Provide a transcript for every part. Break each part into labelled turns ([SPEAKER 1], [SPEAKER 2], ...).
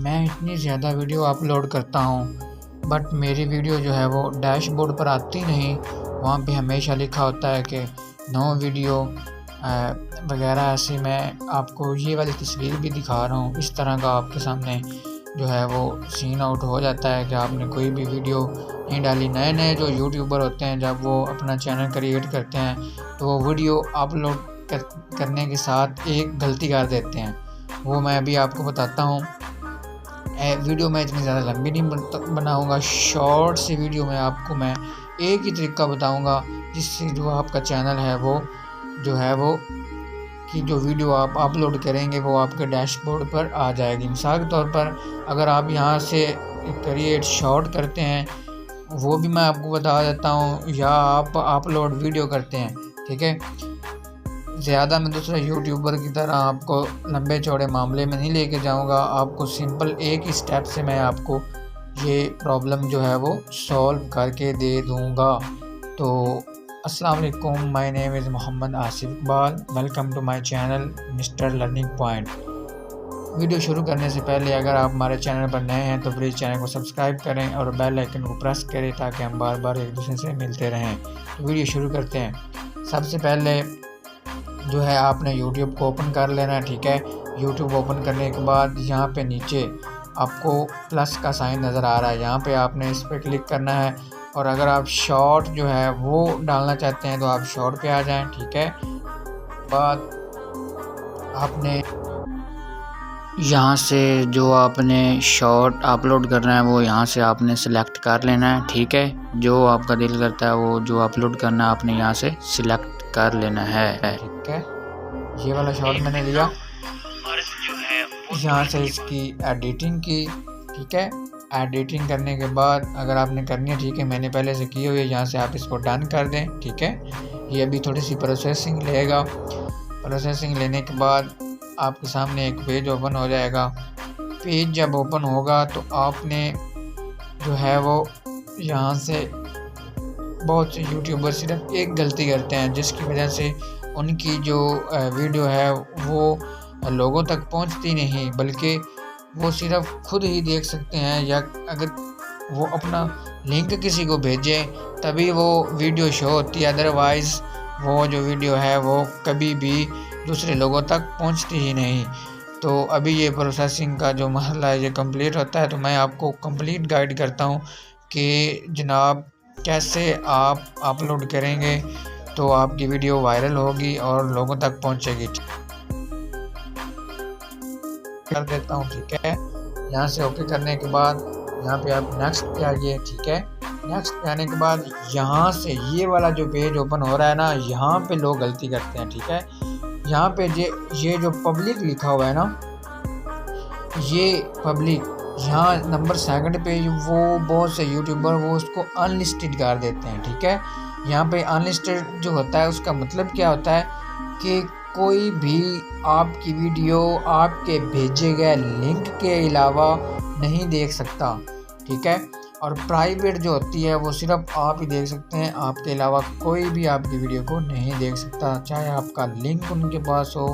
[SPEAKER 1] मैं इतनी ज़्यादा वीडियो अपलोड करता हूँ बट मेरी वीडियो जो है वो डैशबोर्ड पर आती नहीं। वहाँ पे हमेशा लिखा होता है कि नो वीडियो वगैरह। ऐसे मैं आपको ये वाली तस्वीर भी दिखा रहा हूँ। इस तरह का आपके सामने जो है वो सीन आउट हो जाता है कि आपने कोई भी वीडियो नहीं डाली। नए नए जो यूट्यूबर होते हैं जब वो अपना चैनल क्रिएट करते हैं तो वो वीडियो अपलोड करने के साथ एक गलती कर देते हैं। वो मैं अभी आपको बताता हूँ। वीडियो मैं इतनी ज़्यादा लंबी नहीं बनाऊँगा, शॉर्ट सी वीडियो में आपको मैं एक ही तरीका बताऊँगा जिससे जो आपका चैनल है वो जो है वो कि जो वीडियो आप अपलोड करेंगे वो आपके डैशबोर्ड पर आ जाएगी। मिसाल के तौर पर अगर आप यहाँ से क्रिएट शॉर्ट करते हैं, वो भी मैं आपको बता देता हूँ, या आप अपलोड वीडियो करते हैं, ठीक है। ज़्यादा मैं दूसरे यूट्यूबर की तरह आपको लंबे चौड़े मामले में नहीं लेके जाऊँगा। आपको सिंपल एक ही स्टेप से मैं आपको ये प्रॉब्लम जो है वो सॉल्व करके दे दूँगा। तो अस्सलाम वालेकुम, my name is Mohammad Asif Iqbal. Welcome to my channel mister learning point. Video शुरू करने से पहले अगर आप हमारे चैनल पर नए हैं तो प्लीज़ चैनल को सब्सक्राइब करें और बेल आइकन को प्रेस करें ताकि हम बार बार एक दूसरे से मिलते रहें। तो वीडियो शुरू करते हैं। सबसे पहले जो है आपने यूट्यूब को ओपन कर लेना है, ठीक है। यूट्यूब ओपन करने के बाद यहाँ पे नीचे आपको प्लस का साइन नज़र आ रहा है, यहाँ पे आपने इस पर क्लिक करना है। और अगर आप शॉर्ट जो है वो डालना चाहते हैं तो आप शॉर्ट पे आ जाएं, ठीक है। बाद आपने यहाँ से जो आपने शॉर्ट अपलोड करना है वो यहाँ से आपने सेलेक्ट कर लेना है, ठीक है। जो आपका दिल करता है वो जो अपलोड करना है आपने यहाँ से सिलेक्ट कर लेना है, ठीक है। ये वाला शॉर्ट मैंने लिया, यहाँ से इसकी एडिटिंग की, ठीक है। एडिटिंग करने के बाद अगर आपने करनी है, ठीक है, मैंने पहले से की हुई है, यहाँ से आप इसको डन कर दें, ठीक है। ये अभी थोड़ी सी प्रोसेसिंग लेगा। प्रोसेसिंग लेने के बाद आपके सामने एक पेज ओपन हो जाएगा। पेज जब ओपन होगा तो आपने जो है वो यहाँ से बहुत से यूट्यूबर सिर्फ एक गलती करते हैं जिसकी वजह से उनकी जो वीडियो है वो लोगों तक पहुँचती नहीं, बल्कि वो सिर्फ खुद ही देख सकते हैं, या अगर वो अपना लिंक किसी को भेजें तभी वो वीडियो शो होती है। अदरवाइज़ वो जो वीडियो है वो कभी भी दूसरे लोगों तक पहुंचती ही नहीं। तो अभी ये प्रोसेसिंग का जो मसला है ये कंप्लीट होता है तो मैं आपको कंप्लीट गाइड करता हूं कि जनाब कैसे आप अपलोड करेंगे तो आपकी वीडियो वायरल होगी और लोगों तक पहुंचेगी। कर देता हूँ, ठीक है। यहाँ से ओके करने के बाद यहाँ पे आप नेक्स्ट पे आइए, ठीक है। नेक्स्ट पे आने के बाद यहाँ से ये वाला जो पेज ओपन हो रहा है ना, यहाँ पे लोग गलती करते हैं, ठीक है। यहाँ पे ये जो पब्लिक लिखा हुआ है ना, ये पब्लिक यहाँ नंबर 2 पे वो बहुत से यूट्यूबर वो उसको अनलिस्टेड कर देते हैं, ठीक है। यहाँ पे अनलिस्टेड जो होता है उसका मतलब क्या होता है कि कोई भी आपकी वीडियो आपके भेजे गए लिंक के अलावा नहीं देख सकता, ठीक है। और प्राइवेट जो होती है वो सिर्फ आप ही देख सकते हैं, आपके अलावा कोई भी आपकी वीडियो को नहीं देख सकता। चाहे आपका लिंक उनके पास हो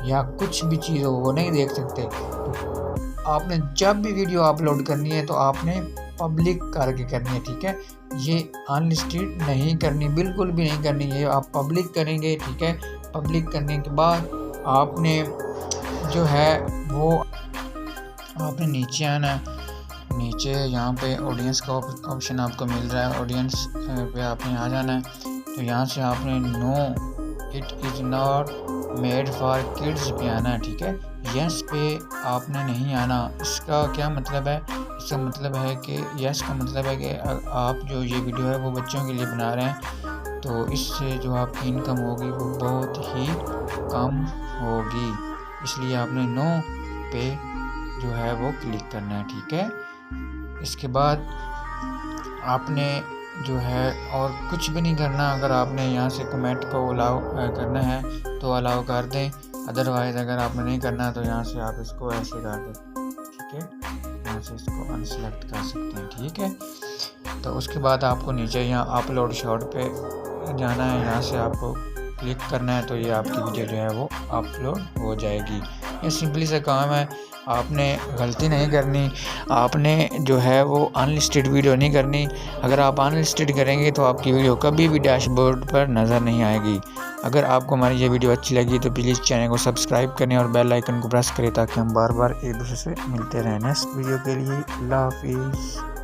[SPEAKER 1] या कुछ भी चीज़ हो वो नहीं देख सकते। तो आपने जब भी वीडियो अपलोड करनी है तो आपने पब्लिक करके करनी है, ठीक है। ये अनलिस्टेड नहीं करनी, बिल्कुल भी नहीं करनी, ये आप पब्लिक करेंगे, ठीक है। पब्लिक करने के बाद आपने जो है वो आपने नीचे आना है। नीचे यहाँ पे ऑडियंस का ऑप्शन आपको मिल रहा है, ऑडियंस पे आपने आ जाना है। तो यहाँ से आपने no it is not made for kids पे आना है, ठीक है। यस पे आपने नहीं आना। इसका क्या मतलब है? इसका मतलब है कि यस का मतलब है कि आप जो ये वीडियो है वो बच्चों के लिए बना रहे हैं तो इससे जो आपकी इनकम होगी वो बहुत ही कम होगी, इसलिए आपने नो पे जो है वो क्लिक करना है, ठीक है। इसके बाद आपने जो है और कुछ भी नहीं करना। अगर आपने यहाँ से कमेंट को अलाउ करना है तो अलाउ कर दें, अदरवाइज़ अगर आपने नहीं करना तो यहाँ से आप इसको ऐसे कर दें, ठीक है। यहाँ से इसको अनसेलेक्ट कर सकते हैं, ठीक है। तो उसके बाद आपको नीचे यहाँ अपलोड शॉर्ट पे जाना है, यहाँ से आपको क्लिक करना है तो ये आपकी वीडियो जो है वो अपलोड हो जाएगी। ये सिंपली सा काम है, आपने गलती नहीं करनी, आपने जो है वो अनलिस्टेड वीडियो नहीं करनी। अगर आप अनलिस्टेड करेंगे तो आपकी वीडियो कभी भी डैशबोर्ड पर नज़र नहीं आएगी। अगर आपको हमारी ये वीडियो अच्छी लगी तो प्लीज़ चैनल को सब्सक्राइब करें और बेल आइकन को प्रेस करें ताकि हम बार बार एक दूसरे से मिलते रहें। नेक्स्ट वीडियो के लिए अल्लाह हाफिज़।